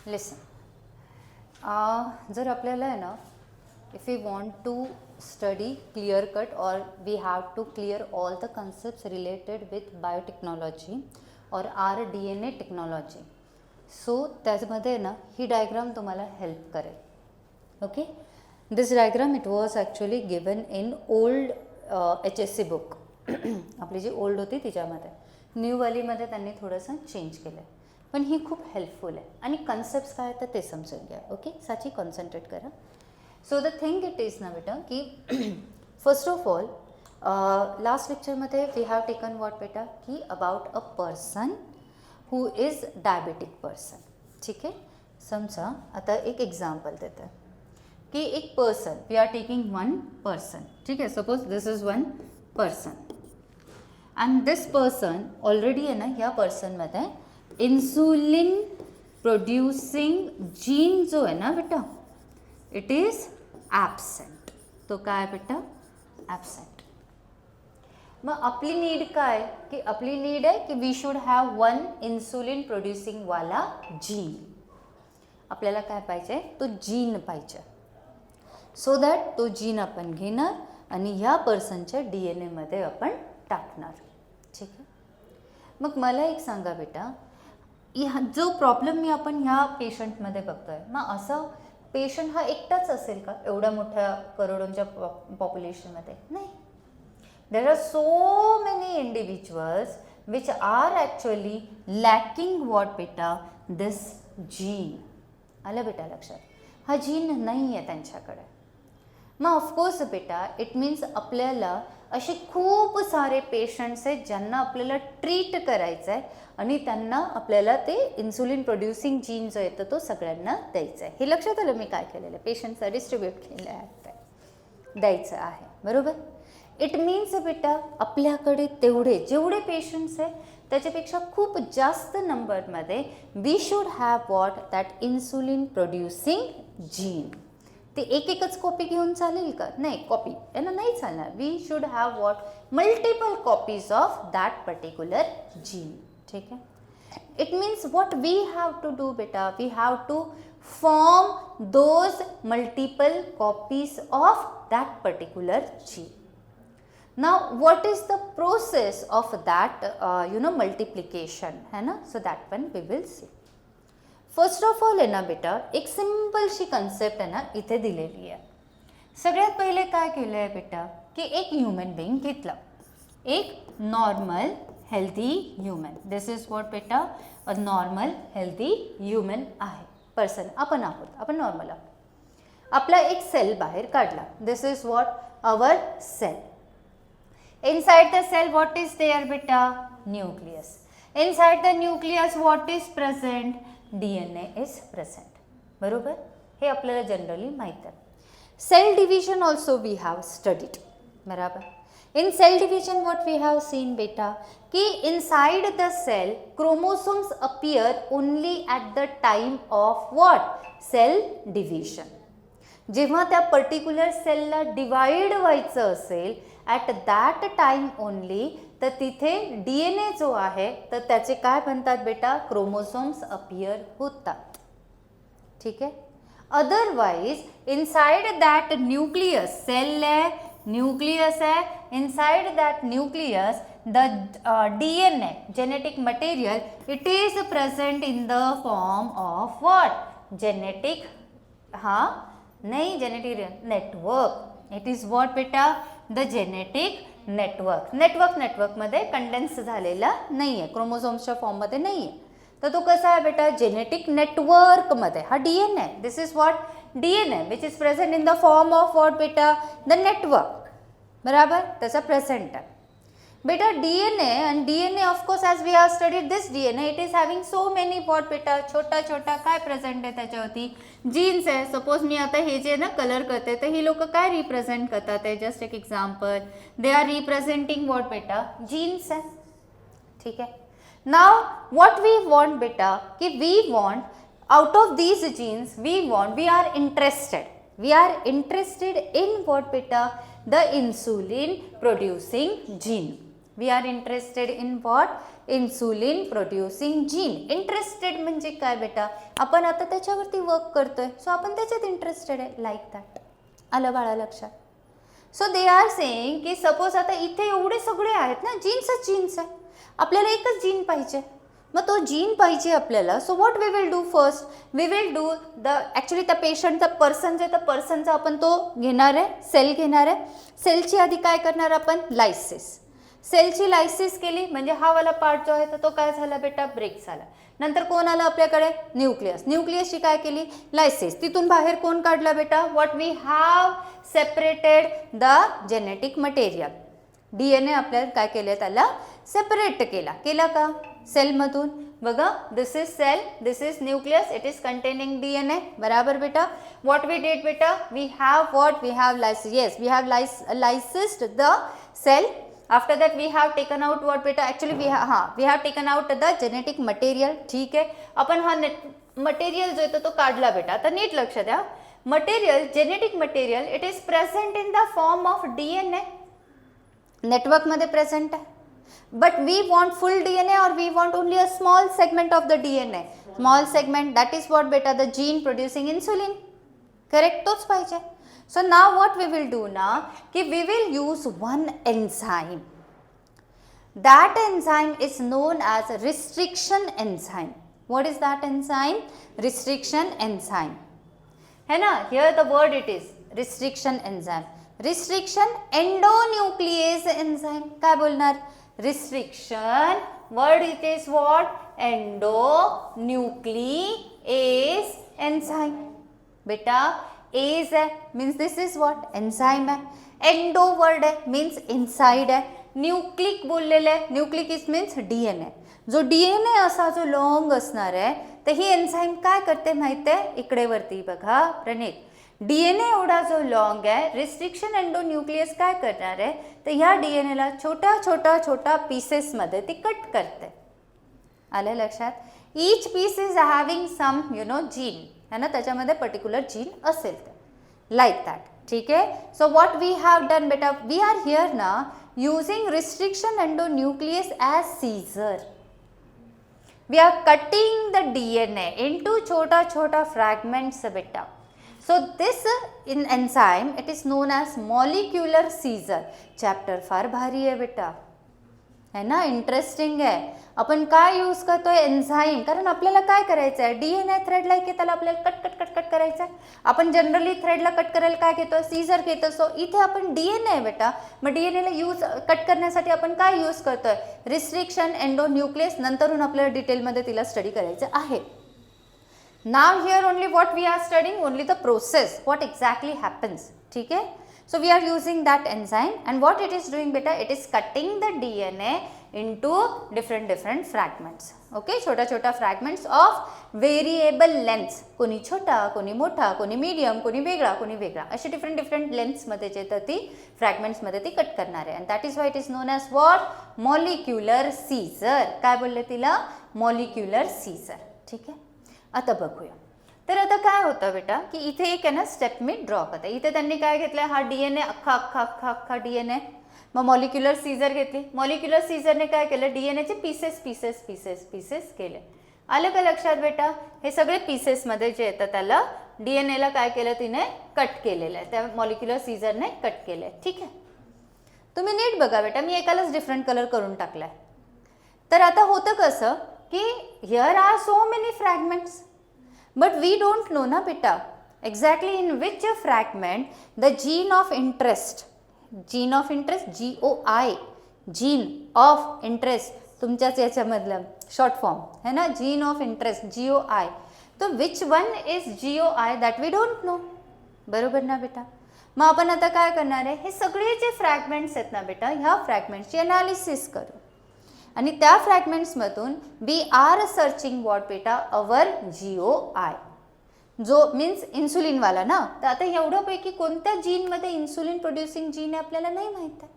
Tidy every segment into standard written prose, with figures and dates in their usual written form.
लिसन, जर आपल्याला आहे ना, if we want to study clear cut or we have to clear all the concepts related with biotechnology or our DNA technology, so त्यामध्ये ना ही diagram तुम्हाला help करेल. Okay, this diagram it was actually given in old HSC book. आपली जी old होती तिच्यामध्ये, न्यूवालीमध्ये त्यांनी थोडंसं change केलं आहे, पण ही खूप हेल्पफुल आहे आणि कन्सेप्ट्स काय आहेत ते समजून घ्या. ओके, साची कॉन्सन्ट्रेट करा. So the thing it is ना बेटा की फर्स्ट ऑफ ऑल लास्ट लेक्चरमध्ये वी हॅव टेकन वॉट बेटा की about a person who is diabetic person. ठीक आहे, समजा आता एक एक्झाम्पल देतं की एक person, we are taking one person. ठीक आहे, suppose this is one person and this person already आहे ना, या पर्सनमध्ये इन्सुलिन प्रोड्यूसिंग जीन जो आहे ना बेटा, इट इज ॲबसेंट. तो काय बेटा, ॲबसेंट. मग आपली नीड काय की आपली नीड आहे की we should have one insulin producing वाला जीन. आपल्याला काय पाहिजे, तो जीन पाहिजे. सो दॅट तो जीन आपण घेणार आणि ह्या पर्सनच्या DNA मध्ये आपण टाकणार. ठीक आहे, मग मला एक सांगा बेटा, जो प्रॉब्लेम मी आपण ह्या पेशंटमध्ये बघतोय, मग असं पेशंट हा एकटाच असेल का एवढ्या मोठ्या करोडोंच्या पॉप्युलेशनमध्ये? नाही. देर are so many individuals which are actually lacking what बेटा, दिस जीन. आलं बेटा लक्षात, हा जीन नाही आहे त्यांच्याकडे. मग ऑफकोर्स बेटा इट मीन्स आपल्याला असे खूप सारे पेशंट्स आहेत ज्यांना आपल्याला ट्रीट करायचं आहे आणि त्यांना आपल्याला ते इन्सुलिन प्रोड्युसिंग जीन जो येतं तो सगळ्यांना द्यायचं आहे. हे लक्षात आलं मी काय केलेलं आहे, पेशंटचा डिस्ट्रीब्यूट केलेलं आहे, द्यायचं आहे. बरोबर. इट मीन्स बेटा आपल्याकडे तेवढे जेवढे पेशंट्स आहे त्याच्यापेक्षा खूप जास्त नंबरमध्ये we should have what, that insulin producing gene. ते एक एकच कॉपी घेऊन चालेल का? नाही, कॉपी यांना नाही चालणार. We should have what, multiple copies of that particular gene. ठीक आहे, it means what we have to do बेटा, we have to form those multiple copies of that particular gene. Now what is the process of that multiplication है ना? So that one we will see. First of all आहे ना बेटा, एक सिंपलशी concept आहे ना इथे दिलेली आहे. सगळ्यात पहिले काय केलं आहे बेटा की एक ह्युमन बिंग घेतलं, एक normal healthy human. This is what बेटा, अ नॉर्मल हेल्दी ह्युमन आहे, पर्सन आपण आहोत, आपण नॉर्मल आहोत. आपला एक सेल बाहेर काढला. This is what, our cell. Inside the cell what is there beta? Nucleus. Inside the nucleus what is present? DNA is present. बरोबर, हे आपल्याला जनरली माहित आहे. Cell division also we have studied. बराबर. In cell division what we have seen beta की inside the cell chromosomes appear only at the time of what? Cell division. जेव्हा त्या particular सेलला divide व्हायचं असेल ॲट दॅट टाईम ओनली, तर तिथे DNA जो आहे तर त्याचे काय म्हणतात बेटा, क्रोमोसोम्स अपियर होतात. ठीक आहे. Otherwise inside that nucleus, cell आहे, न्यूक्लियस आहे, inside that nucleus the DNA genetic material it is present in the form of what, genetic, हां नाही, genetic network. It is what बेटा, द जेनेटिक नेटवर्क. नेटवर्कमध्ये condense झालेला नाही आहे, क्रोमोझोम्सच्या फॉर्ममध्ये नाही आहे, तर तो कसा आहे बेटा, जेनेटिक नेटवर्कमध्ये. हा DNA आहे. This is what, DNA which is present in the form of what बेटा, द नेटवर्क. बराबर, त्याचा प्रेझेंट आहे बेटा. DNA and DNA of course as we have studied this DNA, it is having so many what बेटा, छोटा छोटा काय present आहे त्याच्यावरती, जीन्स आहे. सपोज मी आता हे जे ना कलर करते तर ही लोक काय रिप्रेझेंट करतात आहे, जस्ट एक example, they are representing what बेटा, जीन्स आहे. ठीक आहे. नाव व्हॉट वी वॉन्ट बेटा की we want out of these genes we are interested in what बेटा, the insulin producing gene. We are interested in what? Insulin producing gene. Interested म्हणजे काय बेटा? आपण आता त्याच्यावरती वर्क करतोय, सो आपण त्याच्यात इंटरेस्टेड आहे. Like that. आलं बाळा लक्षात? सो दे आर सेइंग की सपोज आता इथे एवढे सगळे आहेत ना, जीन्सच जीन्स आहे, आपल्याला एकच जीन पाहिजे. मग तो जीन पाहिजे आपल्याला. So what we will do first? We will do the actually त्या पेशंटचा पर्सन जे, तर पर्सनचा आपण तो घेणार आहे, सेल घेणार आहे. सेलची आधी काय करणार आपण? लायसिस. सेलची लायसिस केली म्हणजे हा वाला पार्ट जो आहे तर तो काय झाला बेटा? ब्रेक झाला. नंतर कोण आलं आपल्याकडे? न्यूक्लियस. न्यूक्लियसची काय केली? लायसिस. तिथून बाहेर कोण काढला बेटा? What we have separated the genetic material. DNA आपल्याला काय केलं? त्याला सेपरेट केला का सेलमधून? बघा, this is cell, this is nucleus, it is containing DNA. बराबर बेटा? व्हॉट वी डिड बेटा? We have what? We have lysis. Yes, we have lysed the cell. After that we have taken out what बेटा? Actually we have taken out the genetic material. ठीक आहे, आपण हा material जो आहे तो काढला बेटा. आता नीट लक्ष द्या. Material, genetic material, it is present in the form of DNA. Network मध्ये प्रेझेंट आहे. But we want full DNA और we want only a small segment of the DNA. Small segment, that is what बेटा? The gene producing insulin. Correct? तोच पाहिजे. So now what we will do now? कि we will use one enzyme. That enzyme is known as restriction enzyme. What is that enzyme? Restriction enzyme. है ना? Here the word it is restriction enzyme. Restriction endonuclease enzyme. काय बोलणार? Restriction. Word it is what? Endonuclease enzyme. बेटा age है means this is what? Enzyme आहे. Endo word आहे means inside आहे. Nucleic बोललेलं आहे. Nucleic is means DNA. जो DNA असा जो लॉंग असणार आहे तर ही एन्झाइम काय करते माहिती आहे? इकडे वरती बघा प्रणित, DNA एवढा जो लॉंग आहे, रिस्ट्रिक्शन एंडोन्यूक्लियस काय करणार आहे तर ह्या DNA ला छोट्या छोट्या छोट्या पीसेसमध्ये ती कट करते. आलं लक्षात? Each piece is having some gene है ना, त्याच्यामध्ये पर्टिक्युलर जीन असेल लाईक दॅट. ठीक आहे. So what we have done बेटा? वी आर हिअर ना using restriction endonuclease as scissor. We are cutting the DNA into छोटा छोटा फ्रॅगमेंट्स बेटा. So this in enzyme it is known as molecular scissor. Chapter फार भारी आहे बेटा, है ना, इंटरेस्टिंग आहे. आपण काय यूज करतोय? एन्झाइम. कारण आपल्याला काय करायचं आहे? DNA थ्रेड लाईक त्याला आपल्याला कट कट कट कट करायचं आहे. आपण जनरली थ्रेडला कट करायला काय घेतो? सीझर घेतो. सो इथे आपण DNA आहे बेटा, मग DNA ला यूज कट करण्यासाठी आपण काय यूज करतोय? Restriction endonuclease. नंतरून आपल्याला डिटेलमध्ये तिला स्टडी करायचं आहे. Now here only what we are studying? Only the process, what exactly happens. ठीक आहे. So we are using that enzyme and what it is doing beta? It is cutting the DNA into different fragments. Okay, छोटा छोटा fragments of variable lengths. कोणी छोटा, कोणी मोठा, कोणी medium, कोणी वेगळा असे different lengths मध्ये जे तर ती fragments मध्ये ती कट करणार आहे. And that is why it is known as what? Molecular scissor. काय बोलले तिला? Molecular scissor. ठीक आहे. आता बघूया. तर आता काय होतं बेटा की इथे एक आहे ना स्टेप मी ड्रॉ करते. इथे त्यांनी काय घेतलं? हा DNA अख्खा DNA. मग मॉलिक्युलर सीझर घेतली. मॉलिक्युलर सीझरने काय केलं? DNAचे पीसेस केले. आलं का लक्षात बेटा? हे सगळे पीसेसमध्ये जे येतं त्याला DNAला काय केलं? तिने कट केलेलं आहे. त्या मॉलिक्युलर सीझरने कट केलं आहे. ठीक आहे. तुम्ही नीट बघा बेटा, मी एकालाच डिफरंट कलर करून टाकलाय. तर आता होतं कसं की here R so many fragments. But we don't know na beta exactly in which fragment the gene of interest GOI, gene of interest तुमच्याच याच्यामधलं शॉर्ट फॉर्म है ना, gene of interest GOI. तो which one is GOI that we don't know. बरोबर ना बेटा? मग आपण आता काय करणार आहे? हे सगळे जे फ्रॅगमेंट्स आहेत ना बेटा, ह्या फ्रॅगमेंट्सची एनालिसिस करू आणि त्या फ्रॅगमेंट्समधून वी आर सर्चिंग व्हॉट बेटा? अवर GOI, जो मीन्स इन्सुलिनवाला ना. तर आता एवढ्यापैकी कोणत्या जीनमध्ये इन्सुलिन प्रोड्युसिंग जीन आहे आपल्याला नाही माहीत आहे.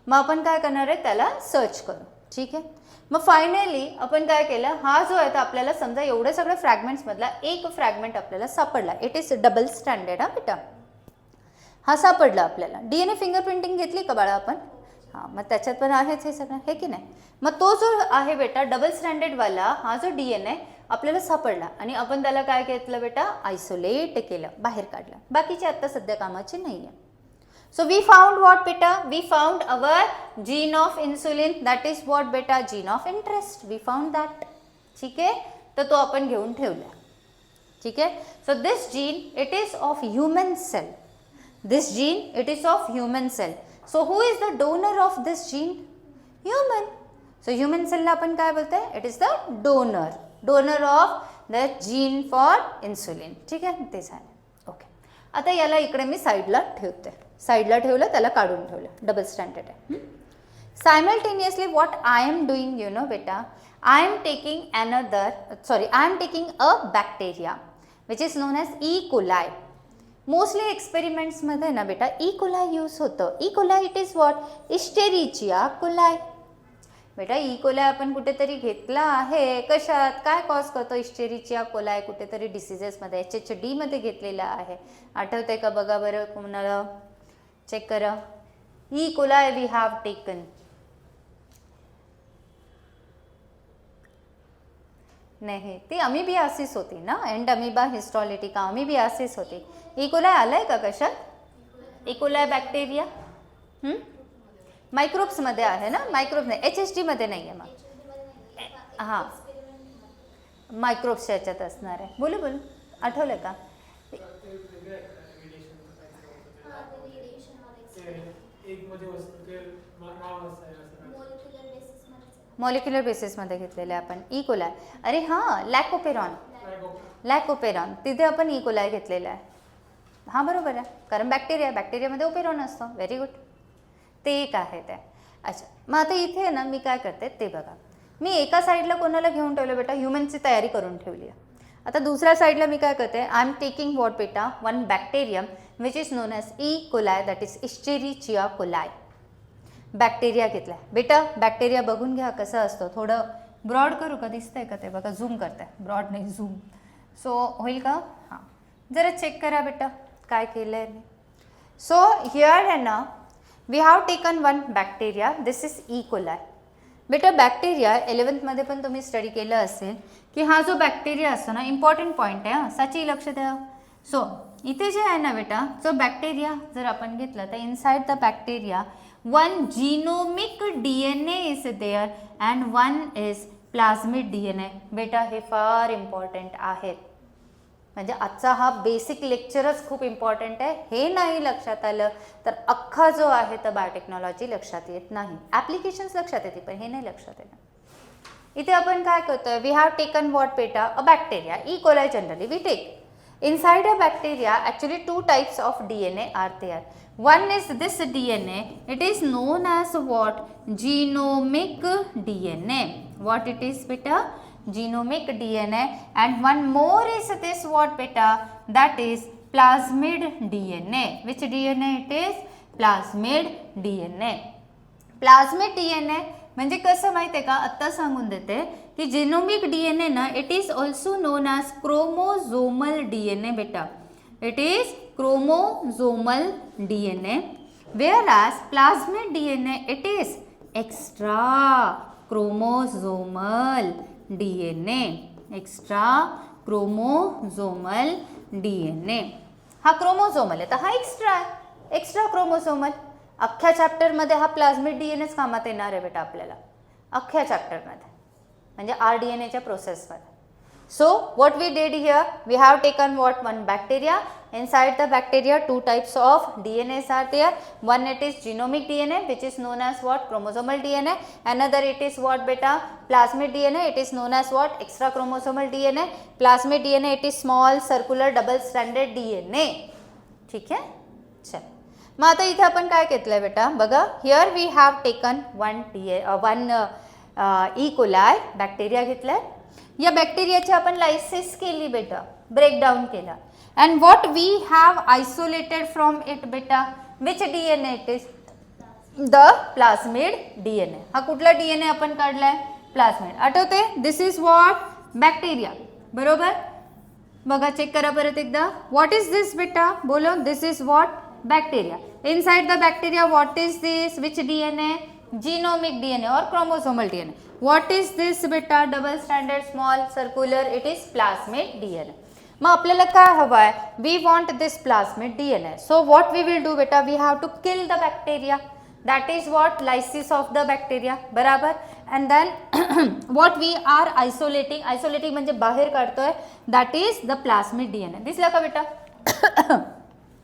मग आपण काय करणार आहे? त्याला सर्च करू. ठीक आहे. मग फायनली आपण काय केलं? हा जो आहे तर आपल्याला समजा एवढे सगळे फ्रॅगमेंट्समधला एक फ्रॅगमेंट आपल्याला सापडला. इट इज डबल स्टँडर्ड हा बेटा. हा सापडला आपल्याला. DNA फिंगरप्रिंटिंग घेतली का बाळा आपण? हां, मग त्याच्यात पण आहेच हे सगळं, हे की नाही. मग तो जो आहे बेटा डबल स्ट्रँडेडवाला हा जो DNA आपल्याला सापडला आणि आपण त्याला काय घेतलं बेटा, आयसोलेट केलं, बाहेर काढलं. बाकीचे आता सध्या कामाचे नाही आहे. So we found what beta? We found our gene of insulin, that is what beta? Gene of interest. We found that. ठीक आहे, तर तो आपण घेऊन ठेवला. ठीक आहे. So this gene it is of human cell. This gene it is of human cell. So who is the donor of this gene? Human. So human cell ला आपण काय बोलतोय? It is the donor. Donor of the gene for insulin. ठीक आहे, ते झालं. Okay. आता याला इकडे मी साईडला ठेवते. साईडला ठेवलं, त्याला काढून ठेवलं, डबल स्टँडर्ड आहे. Simultaneously what I am doing you know बेटा, I am taking a bacteria which is known as E coli. Mostly एक्सपेरिमेंट्समध्ये ना बेटा ई कोलाय यूज होतं. E coli it is what, Escherichia coli. बेटा E coli आपण कुठेतरी घेतला आहे, कशात, काय कॉज करतो इस्टेरिचिया कोलाय, कुठेतरी डिसीजेसमध्ये HHD मध्ये घेतलेला आहे. आठवतंय का, बघा बरं, कोणाला चेक करा. E coli we have taken. नाही, ती अमिबियासिस होती ना, एंड अमिबा हिस्टॉलिटिका अमिबियासिस होती. ई कोलाय आलाय का कशात? ई कोलाय बॅक्टेरिया मायक्रोब्समध्ये आहे ना, मायक्रोब्स नाही, HHD मध्ये नाही आहे. मग हां, मायक्रोब्सच्या याच्यात असणार आहे. बोलू बोलू, आठवलं का? मॉलिक्युलर बेसिसमध्ये घेतलेले आपण ई कोलाय. अरे हां, लॅकोपेरॉन तिथे आपण ई कोलाय घेतलेला आहे. हां बरोबर आहे, कारण बॅक्टेरियामध्ये ओपेरॉन असतो. व्हेरी गुड, ते एक आहे ते. अच्छा, मग आता इथे ना मी काय करते ते बघा. मी एका साईडला कोणाला घेऊन ठेवलं बेटा, ह्युमनची तयारी करून ठेवली आहे. आता दुसऱ्या साईडला मी काय करते, आय एम टेकिंग व्हॉट बेटा, one bacterium which is known as E coli, that is Escherichia coli. Bacteria घेतला बेटा. बॅक्टेरिया बघून घ्या कसा असतो. थोडं ब्रॉड करू का, दिसतंय का ते बघा, झूम करताय, ब्रॉड नाही झूम. सो होईल का? हां, जरा चेक करा बेटा काय केलं आहे. सो हिअर आहे ना, we have taken one bacteria, this is E coli. बेटा बॅक्टेरिया 11th मध्ये पण तुम्ही स्टडी केलं असेल की हा जो बॅक्टेरिया असतो ना, इम्पॉर्टंट पॉईंट आहे, साची लक्ष द्या. सो इथे जे आहे ना बेटा, जो बॅक्टेरिया जर आपण घेतला तर inside the bacteria one genomic DNA is there and one is plasmid DNA. बेटा हे फार इम्पॉर्टंट आहेत. म्हणजे आजचा हा बेसिक लेक्चरच खूप इम्पॉर्टंट आहे. हे नाही लक्षात आलं तर अख्खा जो आहे तर बायोटेक्नॉलॉजी लक्षात येत नाही. ॲप्लिकेशन्स लक्षात येते पण हे नाही लक्षात येतं. इथे आपण काय करतोय, वी हॅव टेकन व्हॉट बेटा, a bacteria. E coli generally we take. Inside a bacteria, actually two types of DNA are there. One is this DNA. It is known as what? Genomic DNA. What it is beta? Genomic DNA. And one more is this what beta? That is plasmid DNA. Which DNA it is? Plasmid DNA. Plasmid DNA म्हणजे कसं माहिती आहे का, आत्ता सांगून देते की genomic DNA ना, it is also known as chromosomal DNA बेटा. It is chromosomal DNA, whereas plasmid DNA it is extra chromosomal DNA. Extra chromosomal DNA. हा क्रोमोझोमल आहे तर हा एक्स्ट्रा आहे, एक्स्ट्रा क्रोमोझोमल. अख्ख्या चॅप्टरमध्ये हा प्लाझ्मिड DNAच कामात येणार आहे बेटा आपल्याला, अख्ख्या चॅप्टरमध्ये, म्हणजे RDNAच्या प्रोसेसमध्ये. So what we did here, we have taken what, one bacteria. Inside the bacteria two types of DNAs are there. One it is genomic DNA which is known as what, chromosomal DNA. Another it is what बेटा, plasmid DNA. It is known as what, extra chromosomal DNA. Plasmid DNA it is small circular double stranded DNA. ठीक आहे, चल. मग आता इथे आपण काय घेतलंय बेटा बघा, here we have taken one E coli bacteria घेतलाय. या बॅक्टेरियाची आपण लायसिस केली बेटा, ब्रेकडाऊन केला. And what we have isolated from it बेटा, which DNA it is, the plasmid DNA. हा कुठला DNA आपण काढलाय, प्लाझ्मिड. आठवते, दिस इज व्हॉट, बॅक्टेरिया. बरोबर, बघा चेक करा परत एकदा. व्हॉट इज दिस बेटा, बोलो, this is what, bacteria. Inside the bacteria, what is this? Which DNA? Genomic DNA or chromosomal DNA. What is this beta? Double stranded small circular. It is plasmid DNA. मग आपल्याला काय हवं आहे? We want this plasmid DNA. So what we will do beta? We have to kill the bacteria. That is what? Lysis of the bacteria. बराबर. And then what we are isolating. Isolating म्हणजे बाहेर काढतोय. That is the plasmid DNA. दिसला का बेटा?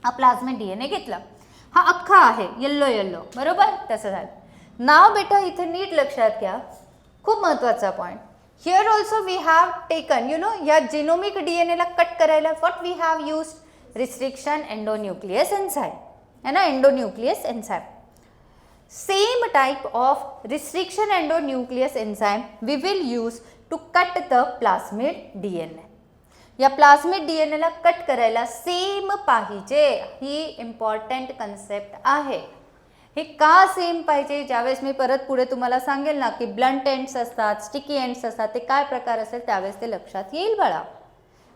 हा प्लाझ्मिड DNA घेतला. हा अख्खा आहे येल्लो येल्लो बरोबर तसं झालं. नाव बेटा इथे नीट लक्षात घ्या खूप महत्त्वाचा point. Here also we have taken या जिनोमिक DNA ला कट करायला what we have used restriction endonuclease enzyme है ना endonuclease enzyme. Same type of restriction endonuclease enzyme we will use to cut the plasmid DNA. या प्लाझ्मिड DNA ला cut करायला same पाहिजे ही important concept आहे. हे का सेम पाहिजे? ज्यावेळेस मी परत पुढे तुम्हाला सांगेल ना की ब्लंट एंड्स असतात स्टिकी एंड्स असतात ते काय प्रकार असेल त्यावेळेस ते लक्षात येईल बाळा.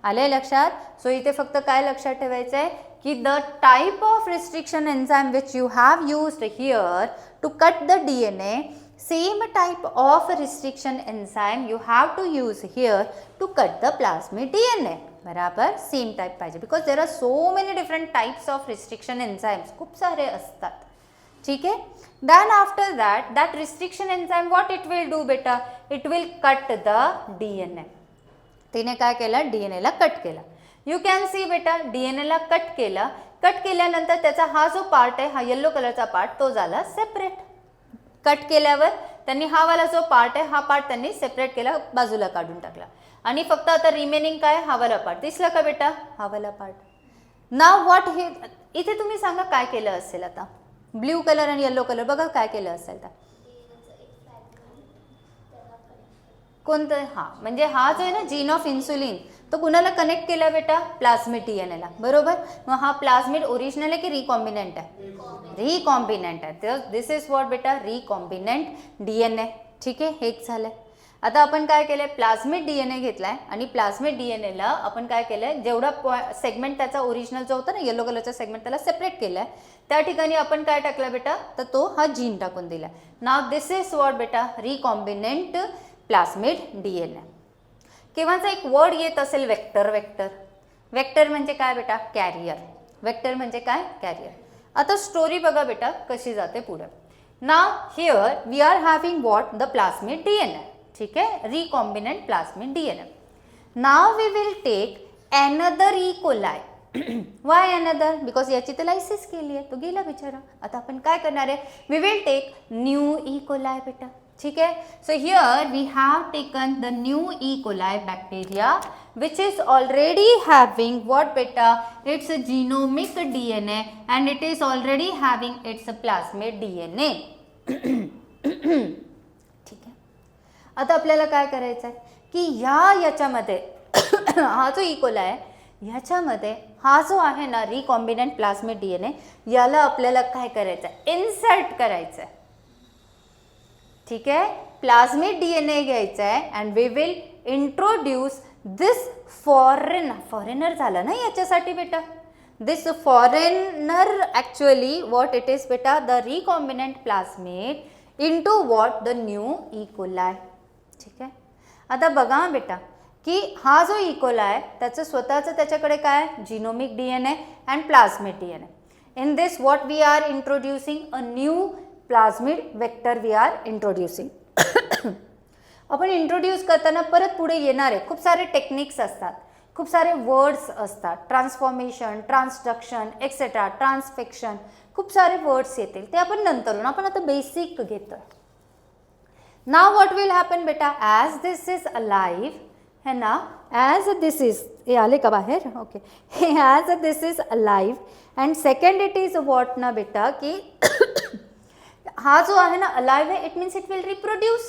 आले लक्षात? सो इथे फक्त काय लक्षात ठेवायचं आहे की the type of restriction enzyme which you have used here to cut the DNA, same type of restriction enzyme you have to use here to cut the plasmid DNA. बराबर सेम टाइप पाहिजे because there are so many different types of restriction enzymes खूप सारे असतात. ठीक आहे. Then after that restriction enzyme what it will do बेटा? It will cut the DNA. तिने काय केलं? DNA ला कट केला. यू कॅन सी बेटा DNA ला कट केला. कट केल्यानंतर त्याचा हा जो पार्ट आहे हा येल्लो कलरचा पार्ट तो झाला सेपरेट. कट केल्यावर त्यांनी हा वाला जो पार्ट आहे हा पार्ट त्यांनी सेपरेट केला बाजूला काढून टाकला आणि फक्त आता रिमेनिंग काय हा वाला पार्ट दिसला का बेटा? हा वाला पार्ट. नाव व्हॉट हे इथे तुम्ही सांगा काय केलं असेल आता? ब्ल्यू कलर आणि येल्लो कलर बघा काय केलं असेल तर कोणतं? हा म्हणजे हा जो आहे ना जीन ऑफ इन्सुलिन तो कुणाला कनेक्ट केला बेटा? प्लाझ्मिड DNA ला बरोबर. मग हा प्लाझ्मिड ओरिजिनल आहे की रिकॉम्बिनंट आहे? रिकॉम्बिनंट आहे. तर दिस इज व्हॉट बेटा? Recombinant DNA. ठीक आहे हे एक झालं. आता आपण काय केलंय प्लाझ्मिड DNA घेतलाय आणि प्लाझ्मिड DNA ला आपण काय केलंय जेवढा सेगमेंट त्याचा ओरिजिनल जो होता ना येलो कलरचा सेगमेंट त्याला सेपरेट केलाय त्या ठिकाणी आपण काय टाकलं बेटा? तर तो हा जीन टाकून दिला. नाव दिस इज व्हॉट बेटा? Recombinant plasmid DNA. केव्हाचा एक वर्ड येत असेल वेक्टर. वेक्टर वेक्टर म्हणजे काय बेटा? कॅरियर. वेक्टर म्हणजे काय? कॅरियर. आता स्टोरी बघा बेटा कशी जाते पुढे. Now here we are having what? The plasmid DNA. ठीक आहे recombinant plasmid DNA. Now we will take another E coli. Why another? Because याची तर लायसिस केली आहे तो गेला बिचारा. आता आपण काय करणार आहे? We will take new E coli बेटा. ठीक है. So here we have taken the new E. coli bacteria which is already having what beta? It's a genomic DNA and it is already having its plasmid DNA. ठीक है. आता आपल्याला काय करायचं आहे की याच्यामध्ये हा जो E. coli आहे ह्याच्यामध्ये हा जो आहे ना रिकॉम्बिनंट प्लाझ्मिड DNA याला आपल्याला काय करायचं आहे? इन्सर्ट करायचं आहे. ठीक आहे. प्लाझ्मिड DNA घ्यायचा आहे and we will introduce this foreigner झालं ना याच्यासाठी बेटा. This foreigner actually what it is बेटा? The recombinant plasmid into what? The new E coli. ठीक आहे. आता बघा बेटा की हा जो ई कोलाय त्याचं स्वतःचं त्याच्याकडे काय? Genomic DNA and plasmid DNA. In this what we are introducing? A new plasmid vector we are introducing. आपण इंट्रोड्यूस करताना परत पुढे येणारे खूप सारे टेक्निक्स असतात खूप सारे वर्ड्स असतात. ट्रान्सफॉर्मेशन ट्रान्सडक्शन एक्सेट्रा ट्रान्सफेक्शन खूप सारे वर्ड्स येतील ते आपण नंतरून आपण आता बेसिक घेतोय. नाव व्हॉट विल हॅपन बेटा? ॲज दिस इज अलाइव्ह है ना ॲज दिस इज हे आले का बाहेर? Okay. As this is alive and second it is what ना बेटा की हा जो आहे ना अलाइव्ह आहे it means it will reproduce.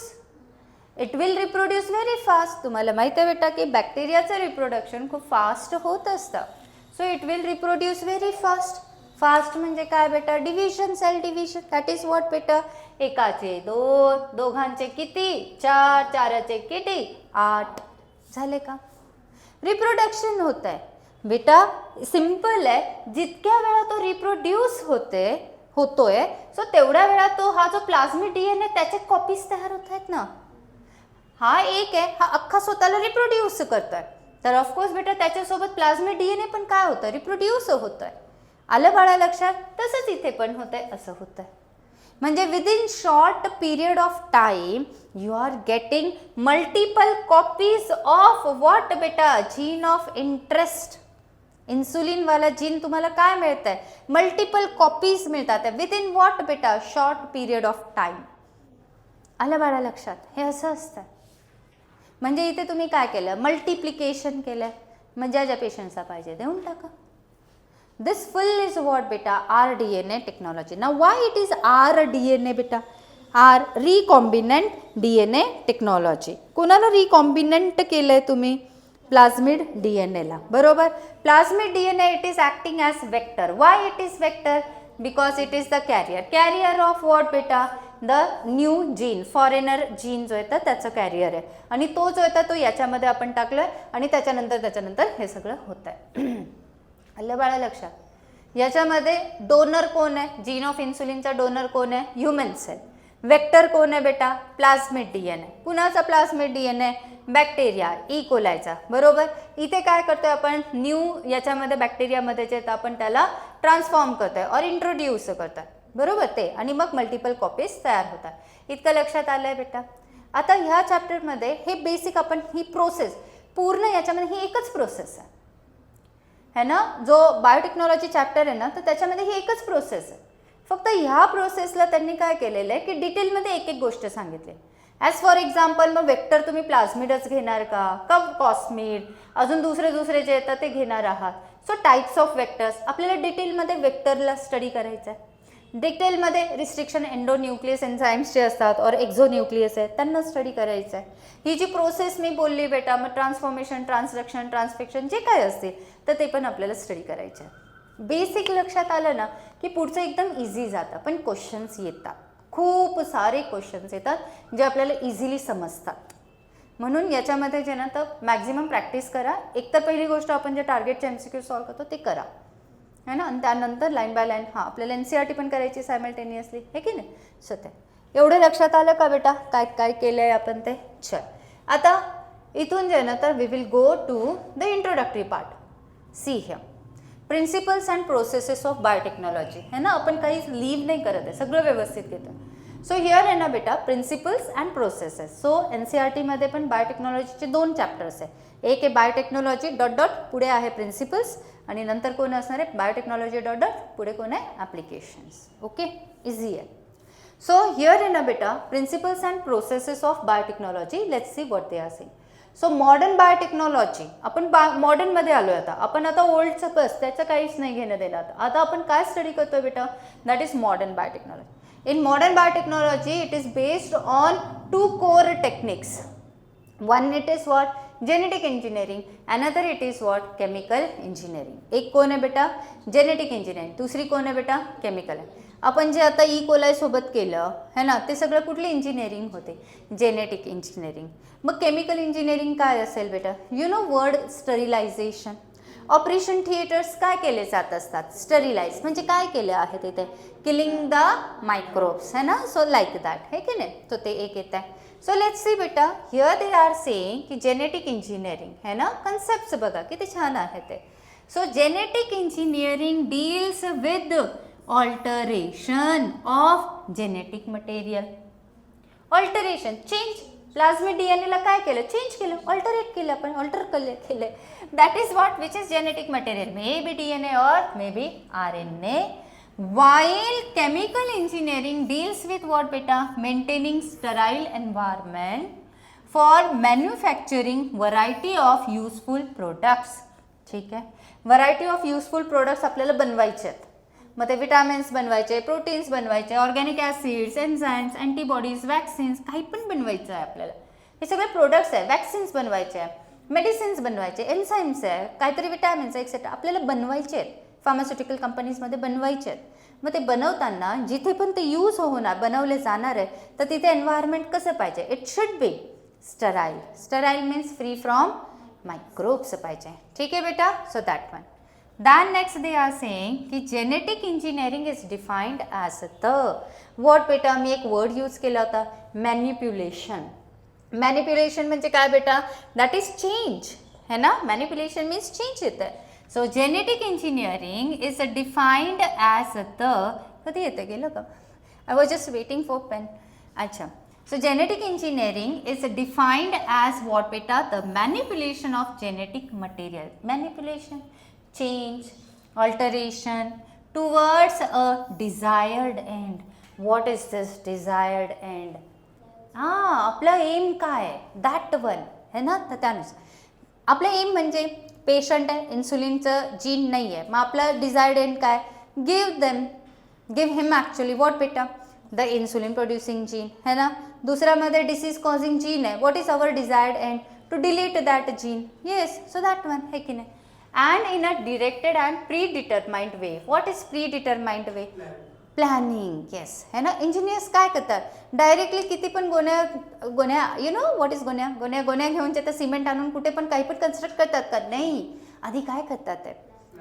It will reproduce very fast. तुम्हाला माहिती आहे बेटा की बॅक्टेरियाचं रिप्रोडक्शन खूप फास्ट होत असतं. So it will reproduce very fast. Fast म्हणजे काय बेटा? Division cell division. That is what बेटा? एकाचे दोन दोघांचे किती? चार चाराचे किती? 8 झाले का? रिप्रोडक्शन होत आहे. बेटा सिंपल आहे, जितक्या वेळा तो रिप्रोड्यूस होतोय सो तेवढ्या वेळा तो हा जो प्लाझ्मिक डीएनए त्याचे कॉपीज तयार होत आहेत ना. हा एक आहे, हा अख्खा स्वतःला रिप्रोड्यूस करतोय, तर ऑफकोर्स बेटा त्याच्यासोबत प्लाझ्मिक डीएनए पण काय होतं, रिप्रोड्यूस होतोय. आलं बाळा लक्षात. तसंच इथे पण होतंय, असं होतंय. म्हणजे within short period of time you are getting multiple copies of what बेटा, जीन ऑफ इंटरेस्ट. इन्सुलिन वाला जीन तुम्हाला काय मिळत आहे, मल्टिपल कॉपीज मिळतात विदिन व्हॉट बेटा, शॉर्ट पिरियड ऑफ टाइम. आलं बाळा लक्षात. हे असं असतं. म्हणजे इथे तुम्ही काय केलं, मल्टिप्लिकेशन केलंय. मग ज्या पेशंट्सला पाहिजे देऊन टाका. This full is what beta, rDNA technology. Now why it is rDNA beta? R recombinant DNA technology. कोणाला recombinant केलंय तुम्ही, प्लाझ्मिड डीएनए ला, बरोबर. Plasmid DNA it is acting as vector. Why it is vector, because it is the carrier of what बेटा, the new gene, foreigner gene जो येतं त्याचं carrier आहे. आणि तो जो येतं तो याच्यामध्ये आपण टाकलोय आणि त्याच्यानंतर हे सगळं होत आहे. आलं बाळा लक्षात. याच्यामध्ये डोनर कोण आहे, जीन ऑफ इन्सुलिनचा डोनर कोण आहे, ह्युमन सेल. वेक्टर कोण आहे बेटा, प्लाझ्मिड डीएनए. कुणाचा प्लाझ्मिड डीएनए, बॅक्टेरिया, ई कोलायचा, बरोबर. इथे काय करतोय आपण, न्यू याच्यामध्ये बॅक्टेरियामध्ये जे आपण त्याला ट्रान्सफॉर्म करतोय और इंट्रोड्यूस करतोय, बरोबर ते. आणि मग मल्टिपल कॉपीज तयार होतात. इतकं लक्षात आलंय बेटा. आता ह्या चॅप्टरमध्ये हे बेसिक आपण ही प्रोसेस पूर्ण याच्यामध्ये ही एकच प्रोसेस आहे ना. जो बायोटेक्नॉलॉजी चॅप्टर आहे ना, तर त्याच्यामध्ये ही एकच प्रोसेस आहे. फक्त ह्या प्रोसेसला त्यांनी काय केलेलं आहे की डिटेलमध्ये एक गोष्ट सांगितली. ॲज फॉर एक्झाम्पल, मग वेक्टर तुम्ही प्लाझ्मिडच घेणार का कॉस्मिड, अजून दुसरे जे येतात ते घेणार आहात. सो टाईप्स ऑफ वेक्टर्स आपल्याला डिटेलमध्ये वेक्टरला स्टडी करायचं आहे. डिटेलमध्ये रिस्ट्रिक्शन एंडोन्यूक्लियस एन्झाईम्स जे असतात और एक्झोन्यूक्लियस आहेत त्यांना स्टडी करायचं आहे. ही जी प्रोसेस मी बोलली बेटा, मग ट्रान्सफॉर्मेशन, ट्रान्सडक्शन, ट्रान्सफिक्शन जे काय असतील तर ते पण आपल्याला स्टडी करायचं आहे. बेसिक लक्षात आलं ना की पुढचं एकदम इझी जातं. पण क्वेश्चन्स येतात, खूप सारे क्वेश्चन्स येतात जे आपल्याला इझिली समजतात. म्हणून याच्यामध्ये जे ना तर मॅक्झिमम प्रॅक्टिस करा. एकतर पहिली गोष्ट आपण जे टार्गेटचे MCQ सॉल्व करतो ते करा, है ना. आणि त्यानंतर लाईन बाय लाईन आपल्याला NCERT पण करायची सायमल्टेनियसली, हे की नाही. सो ते एवढं लक्षात आलं का बेटा, काय काय केलं आहे आपण ते. चल आता इथून जे ना तर we will go to the introductory part. See here principles and processes of biotechnology, है ना. आपण काही लीव नाही करत आहे, सगळं व्यवस्थित घेतो. सो हिअर आहे ना बेटा प्रिन्सिपल्स अँड प्रोसेसेस. सो NCERTमध्ये पण बायोटेक्नॉलॉजीचे 2 चॅप्टर्स आहे. एक आहे बायोटेक्नॉलॉजी डॉट डॉट पुढे आहे प्रिन्सिपल्स आणि नंतर कोण असणार आहे बायोटेक्नॉलॉजी डॉट डॉट पुढे कोण आहे ॲप्लिकेशन्स. ओके, इझी आहे. सो हिअर आहे ना बेटा principles and processes of biotechnology. Let's see what they are saying. So modern biotechnology, आपण मॉडर्नमध्ये आलो आहे. आपण आता ओल्डचं बस त्याचं काहीच नाही घेणं देणं. आता आपण काय स्टडी करतोय बेटा, that is modern biotechnology. In modern biotechnology, it is based on 2 core techniques. One it is what, genetic engineering. Another it is what, chemical engineering. एक कोण आहे बेटा, जेनेटिक इंजिनिअरिंग. दुसरी कोण आहे बेटा, केमिकल आहे. आपण जे आता ई कोलाई सोबत केलं है ना, ते सगळं कुठली इंजिनिअरिंग होते, जेनेटिक इंजिनिअरिंग. मग केमिकल इंजिनिअरिंग काय असेल बेटा, you know word sterilisation. Operation theatres काय केले जात असतात, स्टरिलाइज म्हणजे काय केले आहे तिथे, किलिंग द मायक्रोब्स, है ना. सो लाईक दॅट, हे की नाही. तो ते एक येत आहे. सो लेट्स सी बेटा, हिअर दे आर सेइंग की जेनेटिक इंजिनिअरिंग, है ना. कन्सेप्ट्स बघा किती छान आहे ते. So genetic engineering deals with alteration of genetic material. Alteration, change. Plasmid डीएनएला काय केलं, चेंज केलं, ऑल्टरेट केलं, आपण ऑल्टर केलं. That is what, which is genetic material, may be DNA और may B RNA. While chemical engineering deals with what beta, maintaining sterile environment for manufacturing variety of useful products. ठीक आहे, variety of useful products आपल्याला बनवायचे आहेत. मग ते vitamins बनवायचे, proteins बनवायचे, organic acids, enzymes, antibodies, vaccines, काही पण बनवायचं आहे आपल्याला. हे सगळे प्रोडक्ट्स आहे. वॅक्सिन्स बनवायचे आहे, मेडिसिन्स बनवायचे, एन्झाईम्स आहे, काहीतरी विटॅमिन्स एक्सेट्रा आपल्याला बनवायचे आहेत. फार्मास्युटिकल कंपनीजमध्ये बनवायचे आहेत. मग ते बनवताना जिथे पण ते यूज होणार, बनवले जाणार आहे, तर तिथे एन्व्हायरमेंट कसं पाहिजे, it should be sterile. Sterile means free from microbes पाहिजे. ठीक आहे बेटा. So that one. Then next they are saying की genetic engineering is defined as the what बेटा. मी एक वर्ड यूज केला होता, मॅनिप्युलेशन. मॅनिप्युलेशन म्हणजे काय बेटा? दॅट इज चेंज है ना. मॅनिप्युलेशन मीन्स चेंज येतं. So genetic engineering is defined as the, कधी येतं गेलं का? I was just waiting for pen. अच्छा. So genetic engineering is defined as what beta? The manipulation of genetic material. Manipulation, change, alteration towards a desired end. What is this desired end? आपला M काय आहे? That one है ना. तर त्यानुसार आपलं M म्हणजे पेशंट आहे, इन्सुलिनचं जीन नाही आहे, मग आपलं डिझायर्ड एंड काय? गिव हिम ॲक्च्युली वॉट बेटा? द इन्सुलिन प्रोड्युसिंग जीन है ना. दुसऱ्यामध्ये डिसीज कॉजिंग जीन आहे. What is our desired end? To delete that gene. Yes. So that one है की नाही. And in a directed and predetermined way. What is predetermined way? Planning. Yes है ना. Engineers काय करतात? Directly किती पण गोण्या यु नो व्हॉट इज गोण्या घेऊन ते सिमेंट आणून कुठे पण काही पण कन्स्ट्रक्ट करतात का? नाही. आधी काय करतात? ते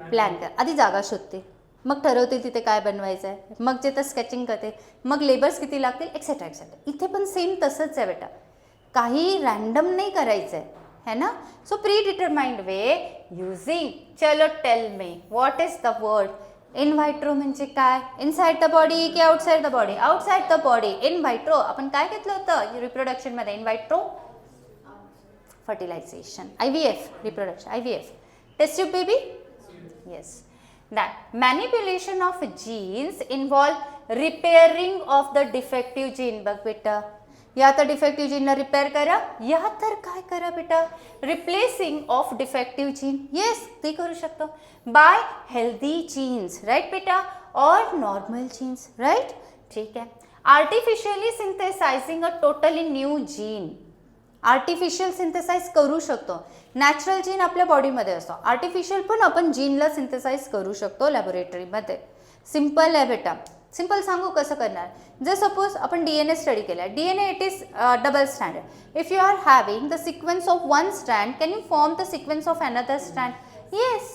प्लॅन कर. आधी जागा शोधते, मग ठरवते तिथे काय बनवायचं आहे, मग जे तर स्केचिंग करते, मग लेबर्स किती लागतील, एक्सेट्रा एक्सेट्रा. इथे पण सेम तसंच आहे बेटा. काही रँडम नाही करायचं आहे है ना. So predetermined way using. चलो tell me what is the word? In vitro म्हणजे काय? इनसाइड द बॉडी की outside the body? Outside the body. In vitro आपण काय घेतलं होतं रिप्रोडक्शनमध्ये? In vitro fertilisation. IVF reproduction. IVF test tube baby. Yes. That manipulation of genes involve repairing of the defective gene. बघ बेटा, या तर डिफेक्टिव्ह जीनला रिपेअर करा, या तर काय करा बेटा? Replacing of defective gene. Yes, ते करू शकतो बाय हेल्दी जीन्स, राईट बेटा, और नॉर्मल जीन्स, राईट. ठीक आहे. Artificially synthesising a totally new gene. Artificial synthesise करू शकतो. नॅचरल जीन आपल्या बॉडीमध्ये असतो, आर्टिफिशियल पण आपण जीनला सिंथेसाइज करू शकतो लॅबोरेटरीमध्ये. सिम्पल आहे बेटा. सिम्पल सांगू कसं करणार? जर सपोज आपण DNA स्टडी केला. DNA it is double strand. If you are having the sequence of one strand, can you form the sequence of another strand? Yes.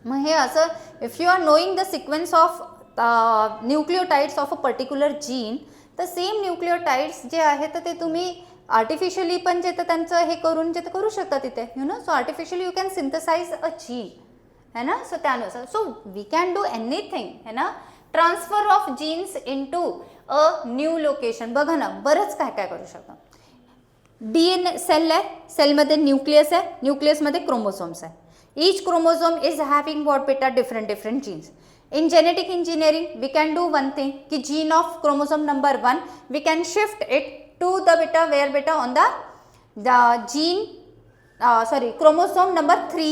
मग हे असं if you are knowing the sequence of nucleotides of a particular gene, तर same nucleotides जे आहेत तर ते तुम्ही artificially पण जे तर त्यांचं हे करून जे तर करू शकता तिथे, you know. So artificially you can synthesize a gene है ना. सो त्यानुसार so we can do anything है ना. Transfer of genes into a new location. बघा ना, बरंच काय काय करू शकतो. DNA सेल आहे, सेलमध्ये न्यूक्लियस आहे, न्यूक्लियसमध्ये क्रोमोसोम्स आहे. Each chromosome is having what बेटा? Different genes. In genetic engineering we can do one thing कि gene of chromosome number 1 we can shift it to the beta where beta on the gene chromosome number 3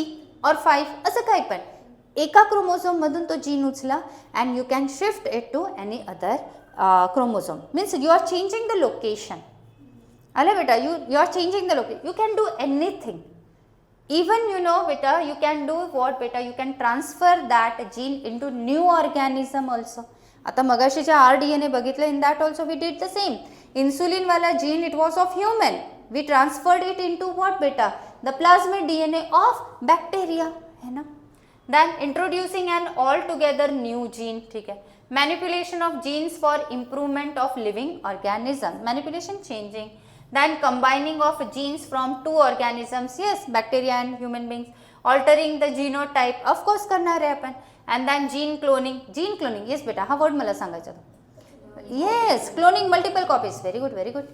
or 5 असं काही पण एका chromosome मधून तो gene उचला and you can shift it to any other chromosome. Means you are changing the location. आले बेटा, you are changing the location. You can do anything. Even you know beta, you can do what beta? You can transfer that gene into new organism also. आता मगाशी जे RDNA बघितलं, in that also we did the same. Insulin वाला gene it was of human. We transferred it into what beta? The plasmid DNA of bacteria, है ना. Then introducing an altogether new gene. ठीक है. Manipulation of genes for improvement of living organism. Manipulation changing. Then combining of genes from two organisms, yes, bacteria and human beings, altering the genotype, of course करणार आहे आपण. And then gene cloning. Gene cloning, yes बेटा, हा word मला सांगायचा होता. Yes, cloning multiple copies. Very good, very good.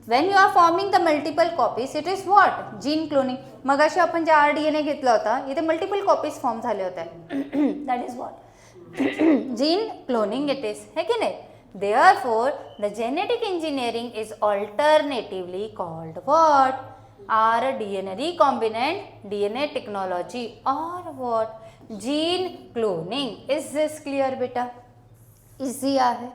When you are forming the multiple copies, it is what? Gene cloning. मगाशी आपण जे RDNA घेतला होता, इथे multiple copies फॉर्म झाले होते. That is what? Gene cloning it is, है की नाही? Therefore, the genetic engineering is alternatively called what? DNA recombinant DNA technology or what? Gene cloning. Is this clear beta? Easy आहे.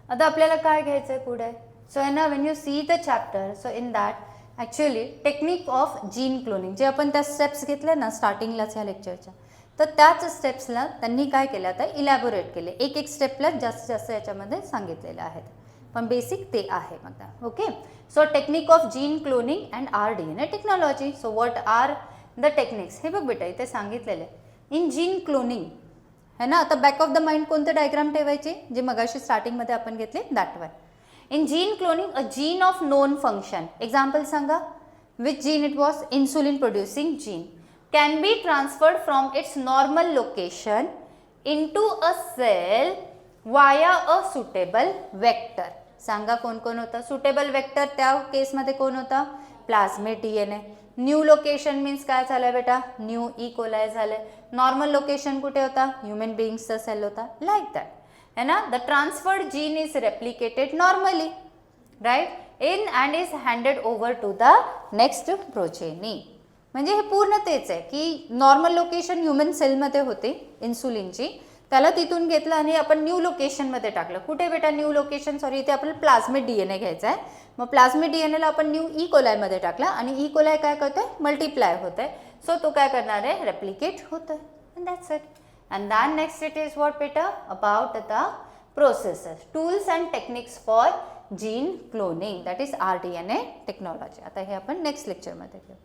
आता आपल्याला काय घ्यायचं आहे पुढे? So now when you see the chapter, so in that actually technique of gene cloning जे आपण त्या स्टेप्स घेतल्या ना स्टार्टिंगलाच या लेक्चरच्या, तर त्याच स्टेप्सला त्यांनी काय केलं आता इलॅबोरेट केले. एक एक स्टेपला जास्तीत जास्त याच्यामध्ये सांगितलेलं आहे. पण बेसिक ते आहे मग. Okay, so technique of gene cloning and RDNA technology. So what are the techniques? हे बघ बेटा इथे सांगितलेलं आहे इन जीन क्लोनिंग है ना. आता बॅक ऑफ द माइंड कोणते डायग्राम ठेवायचे जे मगाशी स्टार्टिंगमध्ये आपण घेतले that one. In gene cloning a gene of known function, example सांगा. Which gene it was? Insulin producing gene can be transferred from its normal location into a cell via a suitable vector. सांगा कोण कोण होता suitable vector? त्या केसमध्ये कोण होता? प्लाझ्मिड DNA. New location means काय झालं बेटा? न्यू कोलाय झालं. नॉर्मल लोकेशन कुठे होता? ह्युमन बिईंगचा सेल होता. लाईक दॅट है ना. The transferred gene is replicated normally right in and is handed over to the next progeny. म्हणजे हे पूर्ण तेच आहे की नॉर्मल लोकेशन ह्युमन सेलमध्ये होते इन्सुलिनची, त्याला तिथून घेतलं आणि आपण न्यू लोकेशनमध्ये टाकलं. कुठे बेटा न्यू लोकेशन? सॉरी इथे आपल्याला प्लाझ्मिड DNA घ्यायचा आहे. मग प्लाझ्मिड DNAला आपण न्यू कोलायमध्ये टाकला आणि कोलाय काय करतोय? मल्टिप्लाय होत आहे. सो तो काय करणार आहे? रेप्लिकेट होतोय. And that's it. And then next it is what बेटा? About the processes, tools and techniques for gene cloning, that is RDNA technology. आता हे आपण नेक्स्ट लेक्चरमध्ये घेऊ.